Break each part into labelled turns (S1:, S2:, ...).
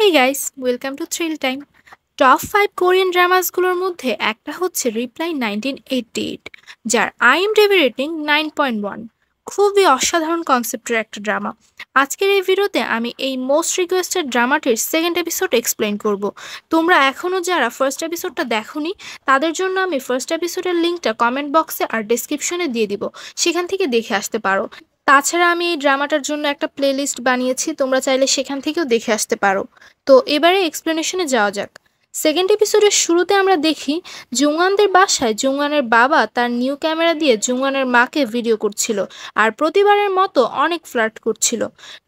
S1: Hey guys, welcome to Thrill Time. Top 5 Korean ড্রামাসগুলোর মধ্যে একটা হচ্ছে রিপ্লাই 1988, যার আইএমডিবি রেটিং 9.1। খুবই অসাধারণ কনসেপ্টের একটা ড্রামা। আজকের এই ভিডিওতে আমি এই মোস্ট রিকোয়েস্টেড ড্রামাটির সেকেন্ড এপিসোড এক্সপ্লেইন করব। তোমরা এখনও যারা ফার্স্ট এপিসোডটা দেখোনি তাদের জন্য আমি ফার্স্ট এপিসোডের লিঙ্কটা কমেন্ট বক্সে আর ডেসক্রিপশনে দিয়ে দিব, সেখান থেকে দেখে আসতে পারো। তাছাড়া আমি এই ড্রামাটার জন্য একটা প্লেলিস্ট বানিয়েছি, তোমরা চাইলে সেখান থেকেও দেখে আসতে পারো। তো এবারে এক্সপ্লেনেশনে যাওয়া যাক। সেকেন্ড এপিসোডের শুরুতে আমরা দেখি জুংআনদের বাসায় জুংআনের বাবা তার নিউ ক্যামেরা দিয়ে জুংআনের মাকে ভিডিও করছিল আর প্রতিবারের মতো অনেক ফ্লার্ট করছিল।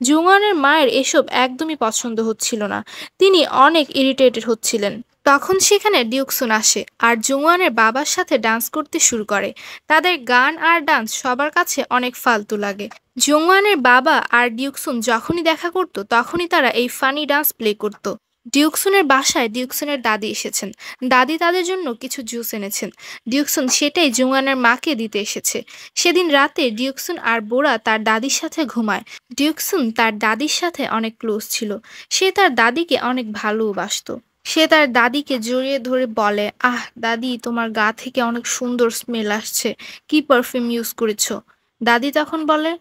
S1: জুংআনের মায়ের এসব একদমই পছন্দ হচ্ছিল না, তিনি অনেক ইরিটেটেড হচ্ছিলেন। তখন সেখানে ডিউকসুন আসে আর জুংআনের বাবার সাথে ডান্স করতে শুরু করে। তাদের গান আর ডান্স সবার কাছে অনেক ফালতু লাগে। জুংআনের বাবা আর ডিউকসুন যখনই দেখা করত তখনই তারা এই ফানি ডান্স প্লে করত। ডিউকসুনের বাসায় ডিউকসুনের দাদি এসেছেন। দাদি তাদের জন্য কিছু জুস এনেছেন। ডিউকসুন সেটাই জুংআনের মাকে দিতে এসেছে। সেদিন রাতে ডিউকসুন আর বোরা তার দাদির সাথে ঘুমায়। ডিউকসুন তার দাদির সাথে অনেক ক্লোজ ছিল। সে তার দাদিকে অনেক ভালোবাসতো। সে তার দাদিকে জড়িয়ে ধরে বলে, আহ দাদি, তোমার গা থেকে অনেক সুন্দর স্মেল আসছে, কি পারফিউম ইউজ করেছো? দাদি তখন বলে,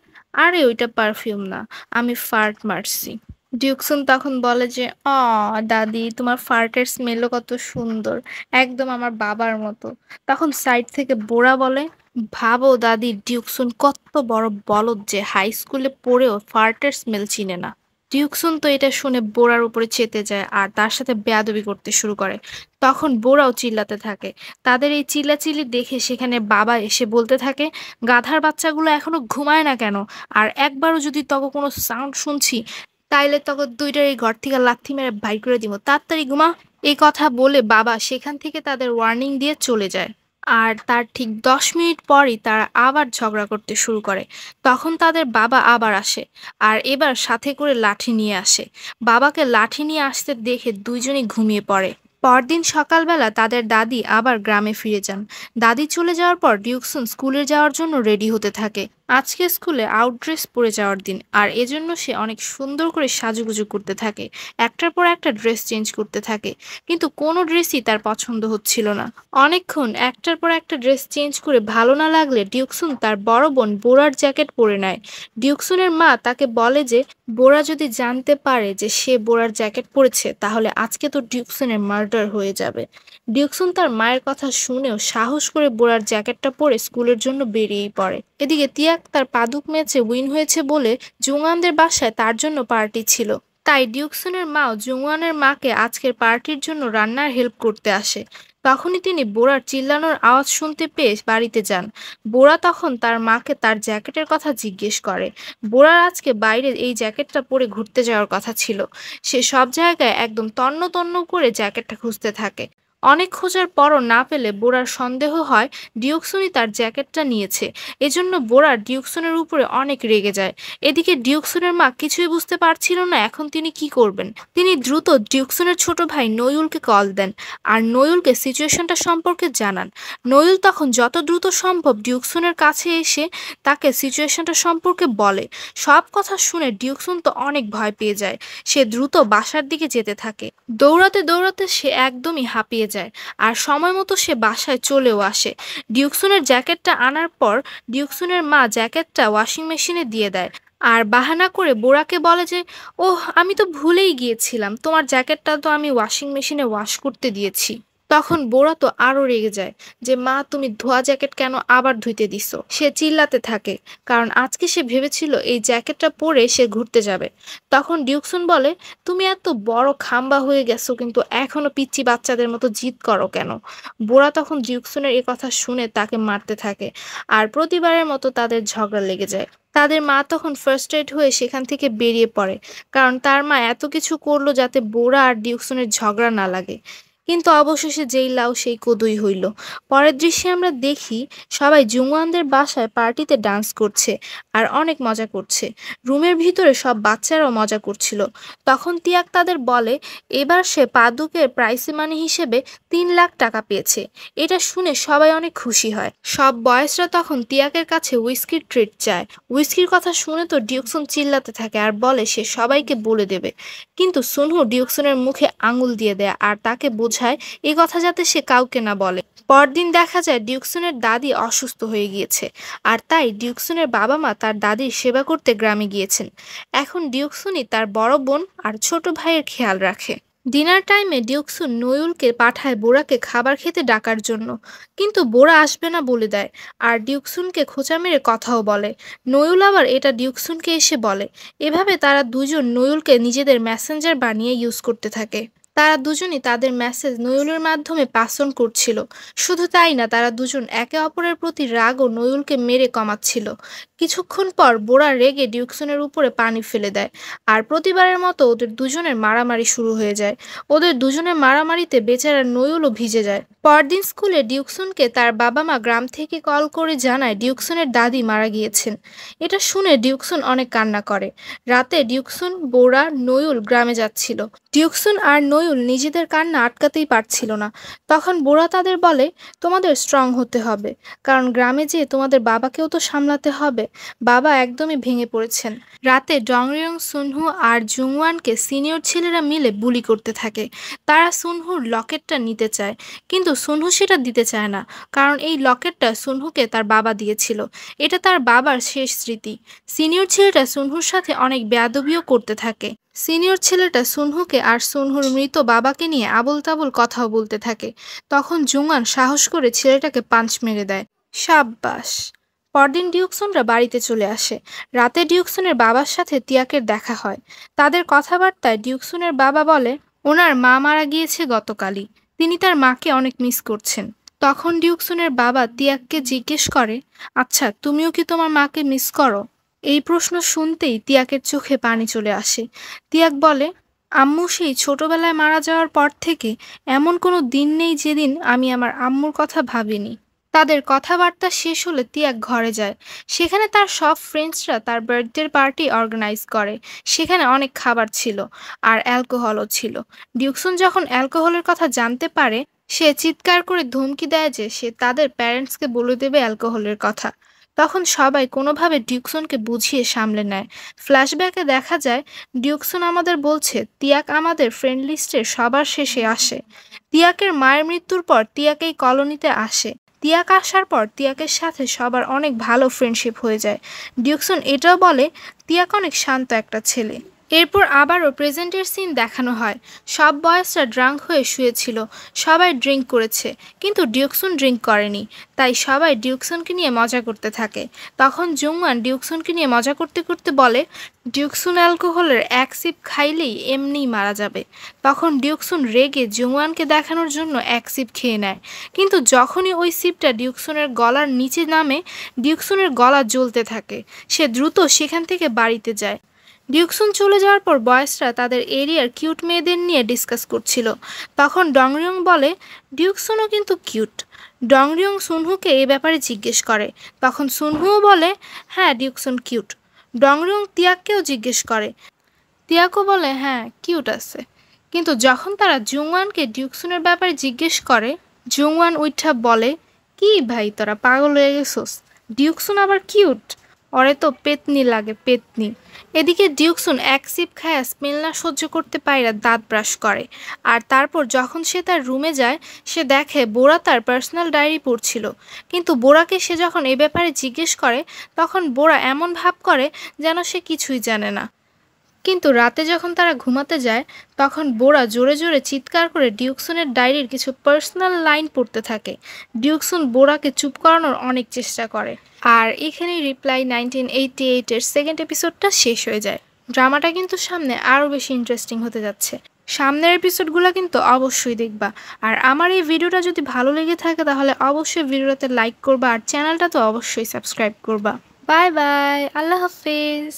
S1: আরে ওইটা পারফিউম না, আমি ফার্ট মারছি। ডিউকসুন তখন বলে যে, দাদি, তোমার ফার্টের স্মেলও কত সুন্দর, একদম আমার বাবার মতো। তখন সাইড থেকে বোরা বলে, ভাবো দাদি, ডিউকসুন কত বড় বলদ যে হাই স্কুলে পড়েও ফার্টের স্মেল চিনে না। ডিউকসুন তো এটা শুনে বোরার উপরে চেতে যায় আর তার সাথে বেয়াদবি করতে শুরু করে। তখন বোরাও চিল্লাতে থাকে। তাদের এই চিল্লাচিল্লি দেখে সেখানে বাবা এসে বলতে থাকে, গাধার বাচ্চাগুলো এখনো ঘুমায় না কেন? আর একবারও যদি তখন কোনো সাউন্ড শুনছি তাইলে তখন দুইটার এই ঘর থেকে লাথি মেরে বাইর করে দিব, তাড়াতাড়ি ঘুমা। এই কথা বলে বাবা সেখান থেকে তাদের ওয়ার্নিং দিয়ে চলে যায়। আর তার ঠিক 10 মিনিট পরই তারা আবার ঝগড়া করতে শুরু করে। তখন তাদের বাবা আবার আসে আর এবার সাথে করে লাঠি নিয়ে আসে। বাবাকে লাঠি নিয়ে আসতে দেখে দুইজনই ঘুমিয়ে পড়ে। পরদিন সকালবেলা তাদের দাদি আবার গ্রামে ফিরে যান। দাদি চলে যাওয়ার পর ডিউকসুন স্কুলে যাওয়ার জন্য রেডি হতে থাকে। আজকে স্কুলে আউটড্রেস পরে যাওয়ার দিন আর এজন্য সে অনেক সুন্দর করে সাজুগুজু করতে থাকে। একটার পর একটা ড্রেস চেঞ্জ করতে থাকে, কিন্তু কোনো ড্রেসই তার পছন্দ হচ্ছিল না। অনেকক্ষণ একটার পর একটা ড্রেস চেঞ্জ করে ভালো না লাগলে ডিউকসুন তার বড় বোন বোরার জ্যাকেট পরে নেয়। ডিউকসুনের মা তাকে বলে যে বোরা যদি জানতে পারে যে সে বোরার জ্যাকেট পরেছে তাহলে আজকে তো ডিউকসুনের মার্ডার হয়ে যাবে। ডিউকসুন তার মায়ের কথা শুনেও সাহস করে বোরার জ্যাকেটটা পরে স্কুলের জন্য বেরিয়েই পড়ে। এদিকে তিয়াক তার পাদুক ম্যাচে উইন হয়েছে বলে জুংআনদের বাসায় তার জন্য পার্টি ছিল। তাই ডিউকসুনের মাও জুংআনের মাকে আজকের পার্টির জন্য রান্নার হেল্প করতে আসে। তখনই তিনি বোরার চিল্লানোর আওয়াজ শুনতে পেয়ে বাড়িতে যান। বোরা তখন তার মাকে তার জ্যাকেটের কথা জিজ্ঞেস করে। বোরার আজকে বাইরে এই জ্যাকেটটা পরে ঘুরতে যাওয়ার কথা ছিল। সে সব জায়গায় একদম তন্ন তন্ন করে জ্যাকেটটা খুঁজতে থাকে। অনেক খোঁজার পরও না পেলে বোরার সন্দেহ হয় ডিউকসুনই তার জ্যাকেটটা নিয়েছে। এজন্য বোরা ডিউকসুনের উপরে অনেক রেগে যায়। এদিকে ডিউকসুনের মা কিছুই বুঝতে পারছিল না এখন তিনি কি করবেন। তিনি দ্রুত ডিউকসুনের ছোট ভাই নয়ুলকে কল দেন আর নয়ুলকে সিচুয়েশনটা সম্পর্কে জানান। নয়ুল তখন যত দ্রুত সম্ভব ডিউকসুনের কাছে এসে তাকে সিচুয়েশনটা সম্পর্কে বলে। সব কথা শুনে ডিউকসুন তো অনেক ভয় পেয়ে যায়। সে দ্রুত বাসার দিকে যেতে থাকে। দৌড়াতে দৌড়াতে সে একদমই হাঁপিয়ে যায় আর সময় মতো সে বাসায় চলেও আসে। ডিউকসুনের জ্যাকেটটা আনার পর ডিউকসুনের মা জ্যাকেটটা ওয়াশিং মেশিনে দিয়ে দেয় আর বাহানা করে বোরাকে বলে যে, ওহ, আমি তো ভুলেই গিয়েছিলাম, তোমার জ্যাকেটটা তো আমি ওয়াশিং মেশিনে ওয়াশ করতে দিয়েছি। তখন বোরা তো আরো রেগে যায় যে, মা, তুমি ধোয়া জ্যাকেট কেন আবার ধুইতে দিছো? সে চিল্লাতে থাকে কারণ আজকে সে ভেবেছিল এই জ্যাকেটটা পরে সে ঘুরতে যাবে। তখন ডিউকসুন বলে, তুমি এত বড় খাম্বা হয়ে গেছো কিন্তু এখনো পিচ্চি বাচ্চাদের মতো জিদ করো কেন? বোরা তখন ডিউকসুনের এ কথা শুনে তাকে মারতে থাকে আর প্রতিবারের মতো তাদের ঝগড়া লেগে যায়। তাদের মা তখন ফার্স্ট্রেট হয়ে সেখান থেকে বেরিয়ে পড়ে কারণ তার মা এত কিছু করলো যাতে বোরা আর ডিউকসুনের ঝগড়া না লাগে। কিন্তু অবশেষে যেই লাউ সেই কদুই হইল। পরের দৃশ্যে আমরা দেখি সবাই জুংওয়ানদের বাসায় পার্টিতে ডান্স করছে আর অনেক মজা করছে। রুমের ভিতরে সব বাচ্চারাও মজা করছিল। তখন তিয়াক তাদের বলে এবার সে পাদুকের প্রাইজ মানি হিসেবে 3 লাখ টাকা পেয়েছে। এটা শুনে সবাই অনেক খুশি হয়। সব বয়েজরা তখন তিয়াকের কাছে হুইস্কির ট্রিট চায়। হুইস্কির কথা শুনে তো ডিউকসন চিল্লাতে থাকে আর বলে সে সবাইকে বলে দেবে। কিন্তু সুনহু ডিউকসনের মুখে আঙুল দিয়ে দেয় আর তাকে বোঝায় এ কথা যাতে সে কাউকে না বলে। পরদিন দেখা যায় ডিউকসনের দাদি অসুস্থ হয়ে গিয়েছে আর তাই ডিউকসনের বাবা মা তার দাদির সেবা করতে গ্রামে গিয়েছেন। এখন ডিউকসনই তার বড় বোন আর ছোট ভাইয়ের খেয়াল রাখে। ডিনার টাইমে ডিউকসুন নয়ুলকে পাঠায় বোরাকে খাবার খেতে ডাকার জন্য, কিন্তু বোরা আসবে না বলে দেয় আর ডিউকসুনকে খোঁচা মেরে কথাও বলে। নয়ুল আবার এটা ডিউকসুনকে এসে বলে। এভাবে তারা দুজন নয়ুলকে নিজেদের মেসেঞ্জার বানিয়ে ইউজ করতে থাকে। তারা দুজনই তাদের মেসেজ নয়ুলের মাধ্যমে পাস অন করছিল। শুধু তাই না, তারা দুজন একে অপরের প্রতি রাগ ও নয়ুলকে মেরে কমাচ্ছিল। কিছুক্ষণ পর বোরা রেগে ডিউকসনের উপরে পানি ফেলে দেয় আর প্রতিবারের মতো ওদের দুজনের মারামারি শুরু হয়ে যায়। ওদের দুজনের মারামারিতে বেচারা নয়ুলও ভিজে যায়। পরদিন স্কুলে ডিউকসনকে তার বাবা মা গ্রাম থেকে কল করে জানায় ডিউকসনের দাদি মারা গিয়েছেন। এটা শুনে ডিউকসন অনেক কান্না করে। রাতে ডিউকসন, বোরা, নয়ুল গ্রামে যাচ্ছিল। ডিউকসন আর নয়ুল নিজেদের কান্না আটকাতেই পারছিল না। তখন বোরা তাদের বলে তোমাদের স্ট্রং হতে হবে, কারণ গ্রামে যেয়ে তোমাদের বাবাকেও তো সামলাতে হবে। বাবা একদমই ভেঙে পড়েছেন। রাতে ডংরিয়ং, সুনহু আর জুংওয়ানকে সিনিয়র ছেলেরা মিলে বুলি করতে থাকে। তারা সুনহুর লকেটটা নিতে চায়, কিন্তু সুনহু সেটা দিতে চায় না, কারণ এই লকেটটা সুনহুকে তার বাবা দিয়েছিল। এটা তার বাবার শেষ স্মৃতি। সিনিয়র ছেলেটা সুনহুর সাথে অনেক বেয়াদবিও করতে থাকে। সিনিয়র ছেলেটা সুনহুকে আর সুনহুর মৃত বাবাকে নিয়ে আবোল তাবোল কথাও বলতে থাকে। তখন জুংওয়ান সাহস করে ছেলেটাকে পাঞ্চ মেরে দেয়। সাব্বাস। পরদিন ডিউকসনরা বাড়িতে চলে আসে। রাতে ডিউকসনের বাবার সাথে তিয়াকের দেখা হয়। তাদের কথাবার্তায় ডিউকসনের বাবা বলে ওনার মা মারা গিয়েছে গতকালই, তিনি তার মাকে অনেক মিস করছেন। তখন ডিউকসনের বাবা তিয়াককে জিজ্ঞেস করে আচ্ছা তুমিও কি তোমার মাকে মিস করো? এই প্রশ্ন শুনতেই তিয়াকের চোখে পানি চলে আসে। তিয়াক বলে আম্মু সেই ছোটবেলায় মারা যাওয়ার পর থেকে এমন কোনো দিন নেই যেদিন আমি আমার আম্মুর কথা ভাবিনি। তাদের কথাবার্তা শেষ হলে তিয়াক ঘরে যায়। সেখানে তার সব ফ্রেন্ডসরা তার বার্থডে পার্টি অর্গানাইজ করে। সেখানে অনেক খাবার ছিল আর অ্যালকোহলও ছিল। ডিউকসন যখন অ্যালকোহলের কথা জানতে পারে, সে চিৎকার করে ধমকি দেয় যে সে তাদের প্যারেন্টসকে বলে দেবে অ্যালকোহলের কথা। তখন সবাই কোনোভাবে ডিউকসনকে বুঝিয়ে সামলে নেয়। ফ্ল্যাশব্যাকে দেখা যায় ডিউকসন আমাদের বলছে তিয়াক আমাদের ফ্রেন্ড লিস্টের সবার শেষে আসে। তিয়াকের মায়ের মৃত্যুর পর তিয়াক এই কলোনিতে আসে। তিয়াক আসার পর তিয়াকের সাথে সবার অনেক ভালো ফ্রেন্ডশিপ হয়ে যায়। ডিউকসন এটাও বলে তিয়াক অনেক শান্ত একটা ছেলে। এরপর আবারও প্রেজেন্টের সিন দেখানো হয়। সব বয়েজরা ড্রাঙ্ক হয়ে শুয়েছিল। সবাই ড্রিঙ্ক করেছে, কিন্তু ডিউকসন ড্রিঙ্ক করেনি। তাই সবাই ডিউকসনকে নিয়ে মজা করতে থাকে। তখন জুংওয়ান ডিউকসনকে নিয়ে মজা করতে করতে বলে ডিউকসন অ্যালকোহলের এক সিপ খাইলেই এমনিই মারা যাবে। তখন ডিউকসন রেগে জুংওয়ানকে দেখানোর জন্য এক সিপ খেয়ে নেয়, কিন্তু যখনই ওই সিপটা ডিউকসনের গলার নিচে নামে, ডিউকসনের গলা জ্বলতে থাকে। সে দ্রুত সেখান থেকে বাড়িতে যায়। ডিউকসন চলে যাওয়ার পর বয়েজরা তাদের এরিয়ার কিউট মেয়েদের নিয়ে ডিসকাস করছিল। তখন ডংরিয়ং বলে ডিউকসনও কিন্তু কিউট। ডংরিয়ং সুনহুকে এই ব্যাপারে জিজ্ঞেস করে। তখন সুনহুও বলে হ্যাঁ ডিউকসন কিউট। ডংরিয়ং তিয়াককেও জিজ্ঞেস করে। তিয়াকও বলে হ্যাঁ কিউট আছে। কিন্তু যখন তারা জুংওয়ানকে ডিউকসনের ব্যাপারে জিজ্ঞেস করে, জুংওয়ান উইঠা বলে কি ভাই তোরা পাগল হয়ে গেছোস, ডিউকসন আবার কিউট? ওরে তো পেতনি লাগে, পেতনি। এদিকে ডিউকসন এক সিপ খায়া স্মেল না সহ্য করতে পাইরা দাঁত ব্রাশ করে। আর তারপর যখন সে তার রুমে যায়, সে দেখে বোরা তার পার্সোনাল ডায়েরি পড়ছিল। কিন্তু বোরাকে সে যখন এ ব্যাপারে জিজ্ঞেস করে, তখন বোরা এমন ভাব করে যেন সে কিছুই জানে না। কিন্তু রাতে যখন তারা ঘুমাতে যায়, তখন বোরা জোরে জোরে চিৎকার করে ডিউকসনের ডায়েরির কিছু পার্সোনাল লাইন পড়তে থাকে। ডিউকসন বোরাকে চুপ করানোর অনেক চেষ্টা করে। আর এখানেই রিপ্লাই 1988-এর সেকেন্ড এপিসোডটা শেষ হয়ে যায়। ড্রামাটা কিন্তু সামনে আরও বেশি ইন্টারেস্টিং হতে যাচ্ছে। সামনের এপিসোডগুলো কিন্তু অবশ্যই দেখবা। আর আমার এই ভিডিওটা যদি ভালো লেগে থাকে তাহলে অবশ্যই ভিডিওটাতে লাইক করবা আর চ্যানেলটা তো অবশ্যই সাবস্ক্রাইব করবা। বাই বাই, আল্লাহ হাফেজ।